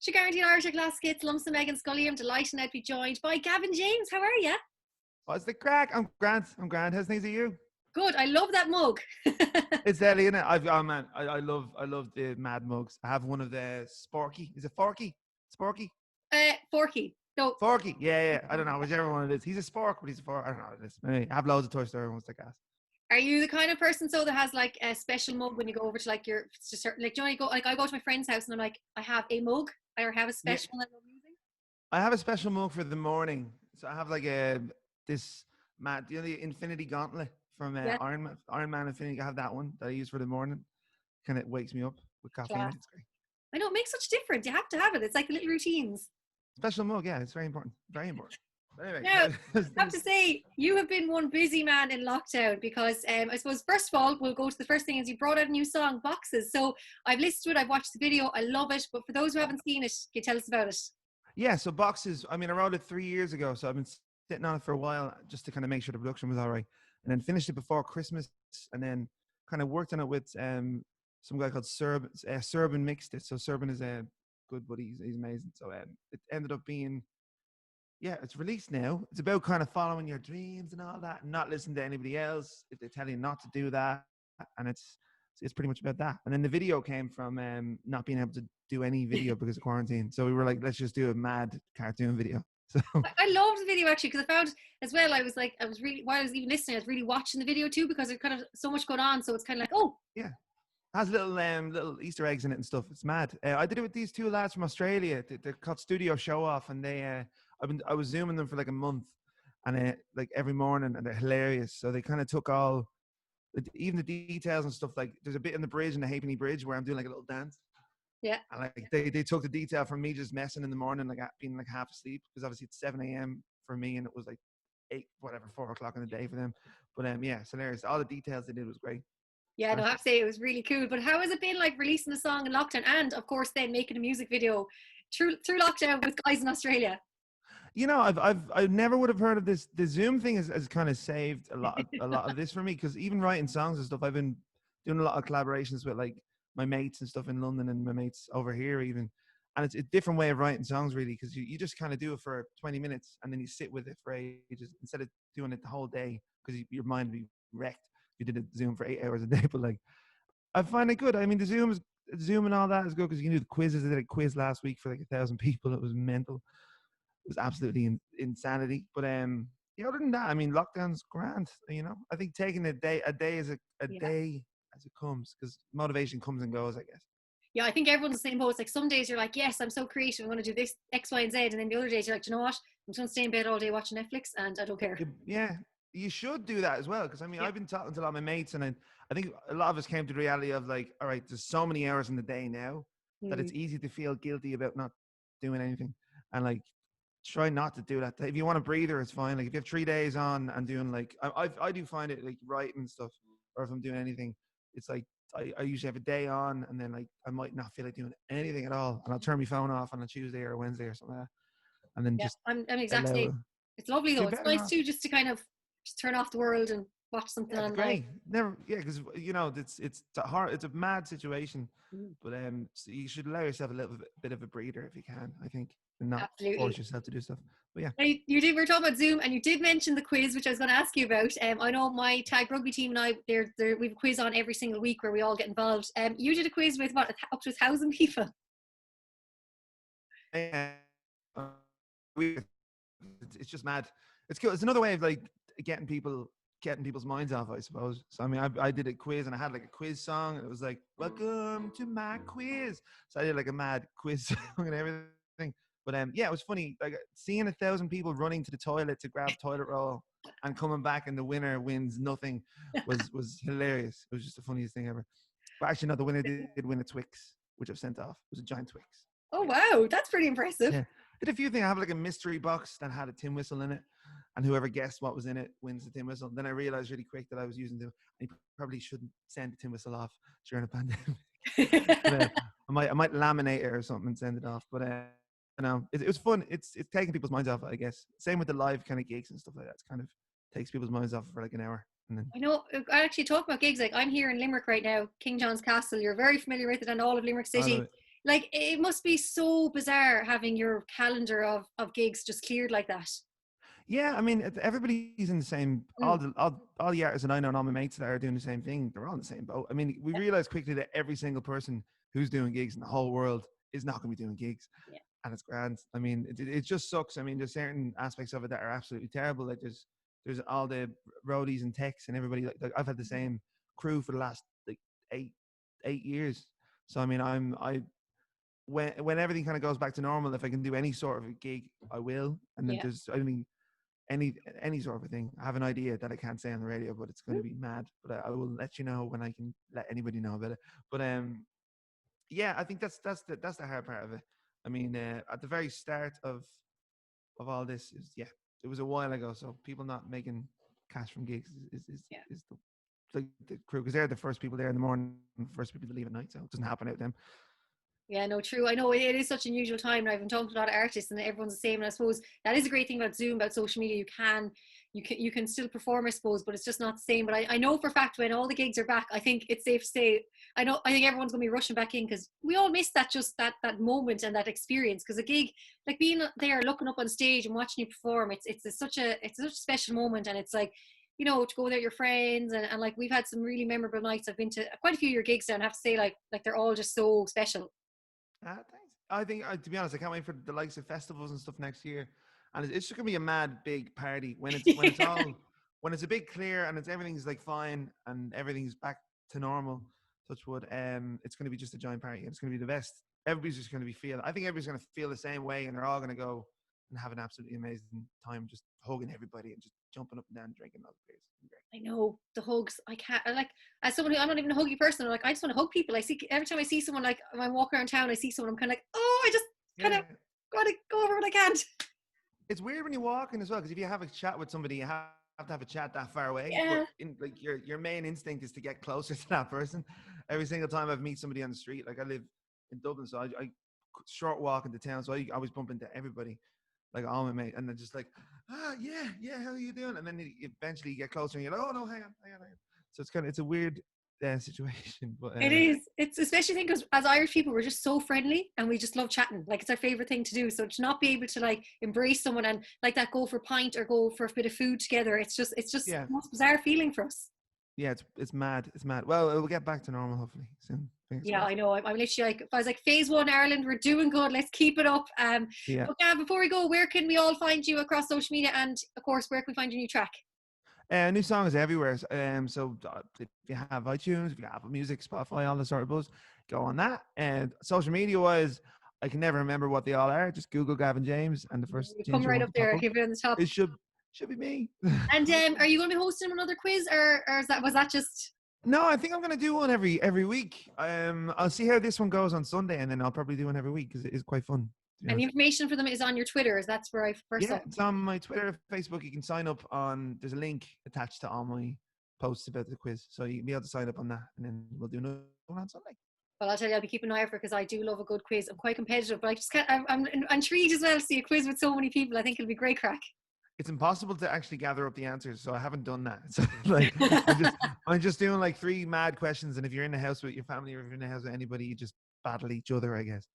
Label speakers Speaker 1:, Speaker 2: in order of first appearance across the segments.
Speaker 1: She guaranteed Irish Glass Skits, Lumps and Megan Scully. I'm delighted now to be joined by Gavin James. How are you?
Speaker 2: What's the crack? I'm Grant. How's things are you?
Speaker 1: Good. I love that mug.
Speaker 2: It's Ellie, innit? Oh man, I love the Mad mugs. I have one of the Sporky. Is it Forky? Sporky?
Speaker 1: Forky. No.
Speaker 2: Forky. Yeah. I don't know whichever one it is. He's a Spork, but he's a Fork. I don't know what it is. Anyway, I have loads of Toy Story ones like that.
Speaker 1: Are you the kind of person so that has like a special mug when you go over to like your just like, do you know, you go like I go to my friend's house and I'm like, I have a mug. I have a
Speaker 2: Yeah,
Speaker 1: special one that I'm using.
Speaker 2: I have a special mug for the morning. So I have like this Mad, the Infinity Gauntlet from
Speaker 1: Yeah,
Speaker 2: Iron Man Infinity. I have that one that I use for the morning. Kind of wakes me up with caffeine.
Speaker 1: class.
Speaker 2: It's great.
Speaker 1: I know it makes such a difference. You have to have it. It's like the little routines.
Speaker 2: Special mug, yeah, it's very important. Very important. But anyway,
Speaker 1: Now, I have to say, you have been one busy man in lockdown because I suppose, first of all, we'll go to the first thing is you brought out a new song, Boxes. So I've listened to it, I've watched the video, I love it. But for those who haven't seen it, can you tell us about it?
Speaker 2: yeah, so Boxes, I mean, I wrote it 3 years ago, so I've been sitting on it for a while just to kind of make sure the production was all right. And then finished it before Christmas and then kind of worked on it with some guy called Serban mixed it. So Serban is a good buddy, he's amazing. So it ended up being, yeah, it's released now. It's about kind of following your dreams and all that and not listening to anybody else if they tell you not to do that. And it's pretty much about that. And then the video came from not being able to do any video because of quarantine. So we were like, let's just do a mad cartoon video. So
Speaker 1: I loved the video actually because I found as well, I was like, I was really, while I was even listening, I was really watching the video too because there's kind of so much going on. So it's kind of like, oh,
Speaker 2: yeah, has little Easter eggs in it and stuff. It's mad. I did it with these two lads from Australia. They're called Studio Show Off, and I was zooming them for like a month, and like every morning, and they're hilarious. So they kind of took even the details and stuff. Like there's a bit in the bridge in the Halfpenny Bridge where I'm doing like a little dance.
Speaker 1: yeah.
Speaker 2: And like they took the detail from me just messing in the morning, like being like half asleep because obviously it's 7 a.m. for me and it was like 4 o'clock in the day for them. But yeah, it's hilarious. All the details they did was great.
Speaker 1: Yeah, no, I have to say it was really cool. But how has it been like releasing a song in lockdown and of course then making a music video through lockdown with guys in Australia?
Speaker 2: You know, I never would have heard of this. The Zoom thing has kind of saved a lot of this for me because even writing songs and stuff, I've been doing a lot of collaborations with like my mates and stuff in London and my mates over here even. And it's a different way of writing songs really because you just kind of do it for 20 minutes and then you sit with it for ages instead of doing it the whole day because your mind would be wrecked if you did a Zoom for 8 hours a day. But like, I find it good. I mean, the Zoom and all that is good because you can do the quizzes. I did a quiz last week for like 1,000 people. It was mental. It was absolutely insanity. But yeah, other than that, I mean, lockdown's grand. You know, I think taking a day as a
Speaker 1: Yeah.
Speaker 2: day as it comes, because motivation comes and goes, I guess.
Speaker 1: Yeah, I think everyone's the same boat. It's like some days you're like, yes, I'm so creative. I'm going to do this X, Y, and Z. And then the other days you're like, you know what? I'm just going to stay in bed all day watching Netflix and I don't care.
Speaker 2: Yeah, you should do that as well. Because I mean,
Speaker 1: Yeah.
Speaker 2: I've been talking to a lot of my mates, and I think a lot of us came to the reality of like, all right, there's so many hours in the day now that
Speaker 1: Mm.
Speaker 2: it's easy to feel guilty about not doing anything, and like try not to do that. If you want a breather, it's fine. Like if you have 3 days on and doing like I do find it like writing stuff, or if I'm doing anything, it's like I usually have a day on and then like I might not feel like doing anything at all, and I'll turn my phone off on a Tuesday or a Wednesday or something like that, and then
Speaker 1: Yeah,
Speaker 2: just
Speaker 1: I'm exactly.
Speaker 2: allow it.
Speaker 1: It's lovely though.
Speaker 2: Feel
Speaker 1: It's
Speaker 2: better
Speaker 1: nice
Speaker 2: not.
Speaker 1: too, just to kind of just turn off the world and watch something
Speaker 2: Yeah, it's
Speaker 1: online.
Speaker 2: great. Never, yeah, because you know it's a hard, it's a mad situation,
Speaker 1: Mm.
Speaker 2: but so you should allow yourself a little bit of a breather if you can. I think, and not
Speaker 1: Absolutely.
Speaker 2: force yourself to do stuff. But yeah.
Speaker 1: Now, you did. We were talking about Zoom, and you did mention the quiz, which I was going to ask you about. I know my tag rugby team and I, we have a quiz on every single week where we all get involved. You did a quiz with what, up to 1,000 people.
Speaker 2: And, it's just mad. It's cool. It's another way of like getting people's minds off, I suppose. So I mean, I did a quiz and I had like a quiz song, and it was like, "Welcome to my quiz." So I did like a mad quiz song and everything. But yeah, it was funny. Like seeing 1,000 people running to the toilet to grab toilet roll and coming back, and the winner wins nothing was hilarious. It was just the funniest thing ever. But actually, no, the winner did win a Twix, which I've sent off. It was a giant Twix.
Speaker 1: Oh
Speaker 2: Yeah.
Speaker 1: wow, that's pretty impressive.
Speaker 2: Yeah. Did a few things. I have like a mystery box that had a tin whistle in it, and whoever guessed what was in it wins the tin whistle. Then I realized really quick that I was using you probably shouldn't send the tin whistle off during a pandemic. But, I might laminate it or something and send it off. But you know, it was fun. It's taking people's minds off it, I guess. Same with the live kind of gigs and stuff like that. It's kind of takes people's minds off for like an hour, and then
Speaker 1: I know. I actually talk about gigs. Like I'm here in Limerick right now, King John's Castle. You're very familiar with it, and all of Limerick
Speaker 2: I love
Speaker 1: City.
Speaker 2: it.
Speaker 1: Like it must be so bizarre having your calendar of gigs just cleared like that.
Speaker 2: Yeah, I mean, everybody's in the same.
Speaker 1: Mm,
Speaker 2: All the artists and I know, and all my mates that are doing the same thing. They're all in the same boat. I mean, we
Speaker 1: yeah,
Speaker 2: realized quickly that every single person who's doing gigs in the whole world is not going to be doing gigs,
Speaker 1: yeah,
Speaker 2: and it's grand. I mean, it just sucks. I mean, there's certain aspects of it that are absolutely terrible. Like there's all the roadies and techs and everybody. Like I've had the same crew for the last like eight 8 years. So I mean, I when everything kind of goes back to normal, if I can do any sort of a gig, I will. And then
Speaker 1: yeah.
Speaker 2: there's, I mean, any sort of a thing. I have an idea that I can't say on the radio, but it's going to be mad. But I will let you know when I can let anybody know about it. But yeah, I think that's the hard part of it. I mean, at the very start of all this is, yeah, it was a while ago. So people not making cash from gigs
Speaker 1: Yeah.
Speaker 2: is like the crew, because they're the first people there in the morning, first people to leave at night. So it doesn't happen out them.
Speaker 1: Yeah, no, true. I know it is such an unusual time, and I've been talking to a lot of artists, and everyone's the same. And I suppose that is a great thing about Zoom, about social media. You can still perform, I suppose, but it's just not the same. But I know for a fact when all the gigs are back, I think it's safe to say, I think everyone's gonna be rushing back in because we all miss that, just that moment and that experience. Because a gig, like being there, looking up on stage and watching you perform, it's such a special moment, and it's like, to go there with your friends, and like we've had some really memorable nights. I've been to quite a few of your gigs now, and I have to say, like they're all just so special.
Speaker 2: Thanks. I think, to be honest, I can't wait for the likes of festivals and stuff next year, and it's just gonna be a mad big party when it's
Speaker 1: Yeah.
Speaker 2: all when it's a big clear and everything's like fine and everything's back to normal. Touch wood. It's gonna be just a giant party. It's gonna be the best. Everybody's just gonna be feeling. I think everybody's gonna feel the same way, and they're all gonna go and have an absolutely amazing time, just hugging everybody and just jumping up and down, drinking all the beers.
Speaker 1: I know the hugs. I can't. I like, as someone who, I'm not even a huggy person. I'm like, I just want to hug people. I see every time I see someone, like when I walk around town, I see someone. I'm kind of like, oh, I just kind of
Speaker 2: Yeah.
Speaker 1: gotta go over, but I can't.
Speaker 2: It's weird when you walk in as well, because if you have a chat with somebody, you have to have a chat that far away. But
Speaker 1: Yeah.
Speaker 2: in like your main instinct is to get closer to that person. Every single time I've meet somebody on the street, like I live in Dublin, so I short walk into town, so I always bump into everybody, like all my mates, and they're just like, yeah, how are you doing? And then eventually you get closer, and you're like, oh no, hang on. So it's a weird situation, but
Speaker 1: It is. It's especially, I think, because as Irish people, we're just so friendly and we just love chatting. Like it's our favorite thing to do. So to not be able to like embrace someone and like that, go for a pint or go for a bit of food together, it's just
Speaker 2: yeah,
Speaker 1: the most bizarre feeling for us.
Speaker 2: yeah, it's mad, Well, it will get back to normal hopefully soon. Fingers
Speaker 1: Yeah, I
Speaker 2: crossed.
Speaker 1: know. I'm literally like, if I was like phase one Ireland, we're doing good. Let's keep it up.
Speaker 2: Yeah.
Speaker 1: But yeah, before we go, where can we all find you across social media? And of course, where can we find your new track?
Speaker 2: New songs everywhere. So if you have iTunes, if you have Apple Music, Spotify, all the sort of buzz, go on that. And social media wise, I can never remember what they all are. Just Google Gavin James, and the first
Speaker 1: You come
Speaker 2: ginger
Speaker 1: right
Speaker 2: one
Speaker 1: up
Speaker 2: to pop
Speaker 1: there,
Speaker 2: up.
Speaker 1: give it on the top.
Speaker 2: It should be me.
Speaker 1: And are you going to be hosting another quiz, or was that just?
Speaker 2: No, I think I'm gonna do one every week. I'll see how this one goes on Sunday, and then I'll probably do one every week because it is quite fun. To be
Speaker 1: And the
Speaker 2: honest.
Speaker 1: information for them is on your Twitter. Is that's where I first saw
Speaker 2: Yeah,
Speaker 1: it.
Speaker 2: it's on my Twitter, Facebook. You can sign up on. There's a link attached to all my posts about the quiz, so you can be able to sign up on that, and then we'll do another one on Sunday.
Speaker 1: Well, I'll tell you, I'll be keeping an eye out for it because I do love a good quiz. I'm quite competitive, but I just can't. I'm intrigued as well to see a quiz with so many people. I think it'll be great crack.
Speaker 2: It's impossible to actually gather up the answers, so I haven't done that. So like, I'm just doing like three mad questions, and if you're in the house with your family or if you're in the house with anybody, you just battle each other, I guess.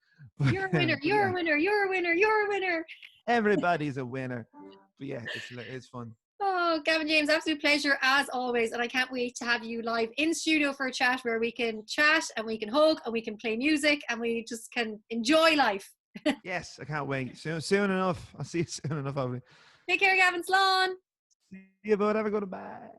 Speaker 1: You're a winner.
Speaker 2: But
Speaker 1: You're
Speaker 2: yeah,
Speaker 1: a winner. You're a winner. You're a winner.
Speaker 2: everybody's a winner. But yeah, it's fun.
Speaker 1: Oh, Gavin James, absolute pleasure as always. And I can't wait to have you live in studio for a chat where we can chat and we can hug and we can play music and we just can enjoy life.
Speaker 2: Yes, I can't wait. Soon enough. I'll see you soon enough. Hopefully.
Speaker 1: Take care, Gavin Sloan.
Speaker 2: See you, bud. Have a good bye.